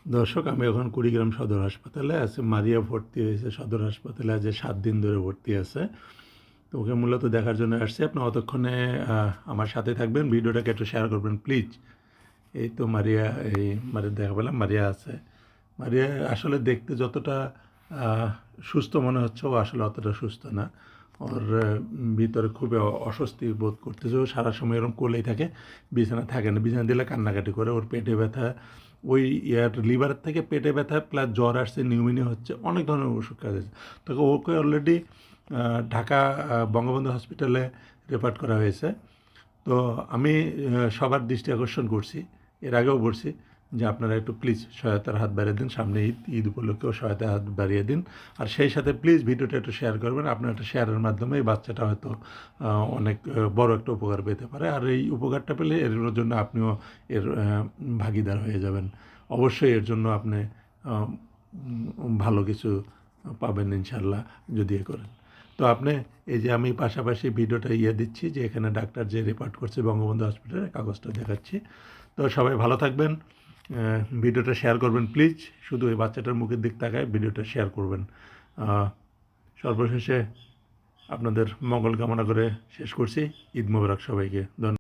দর্শক, আমি এখন কুড়িগ্রাম সদর হাসপাতালে আছি। মারিয়া ভর্তি হয়েছে সদর হাসপাতালে, আজ 7 দিন ধরে ভর্তি আছে। তো ওকে মূলত দেখার জন্য আসছি। আপনি অতক্ষণে আমার সাথে থাকবেন, ভিডিওটাকে একটু শেয়ার করবেন প্লিজ। এই তো মারিয়া, এই দেখা পেলাম মারিয়া আছে। মারিয়া আসলে দেখতে যতটা সুস্থ মনে হচ্ছে, ও আসলে অতটা সুস্থ না। ওর ভিতরে খুবই অস্বস্তি বোধ করতেছে। ও সারা সময় এরকম কোলেই থাকে, বিছানা থাকে না। বিছানা দিলে কান্নাকাটি করে। ওর পেটে ব্যথা, ওই লিভারের থেকে পেটে ব্যথা প্লাস জ্বর আসছে, নিউমোনিয়া হচ্ছে, অনেক ধরনের অসুখ আছে। তো ওকে অলরেডি ঢাকা বঙ্গবন্ধু হসপিটালে রেফার করা হয়েছে। তো আমি সবার দৃষ্টি আকর্ষণ করছি, এর আগেও বলছি যে আপনারা একটু প্লিজ সহায়তার হাত বাড়িয়ে দিন। সামনে ঈদ উপলক্ষেও সহায়তার হাত বাড়িয়ে দিন। আর সেই সাথে প্লিজ ভিডিওটা একটু শেয়ার করবেন। আপনার একটা শেয়ারের মাধ্যমে এই বাচ্চাটা হয়তো অনেক বড় একটা উপকার পেতে পারে। আর এই উপকারটা পেলে এর জন্য আপনিও এর ভাগিদার হয়ে যাবেন। অবশ্যই এর জন্য আপনি ভালো কিছু পাবেন ইনশাল্লাহ, যদি এ করেন। তো আপনি এই যে আমি পাশাপাশি ভিডিওটা দিচ্ছি যে এখানে ডাক্তার যে রিপোর্ট করছে বঙ্গবন্ধু হসপিটালে, কাগজটা দেখাচ্ছি। তো সবাই ভালো থাকবেন, ভিডিওটা শেয়ার করবেন প্লিজ। শুধু এই বাচ্চাটার মুখের দিক তাকায় ভিডিওটা শেয়ার করবেন। সর্বশেষে আপনাদের মঙ্গল কামনা করে শেষ করছি। ঈদ মোবারক সবাইকে। ধন্যবাদ।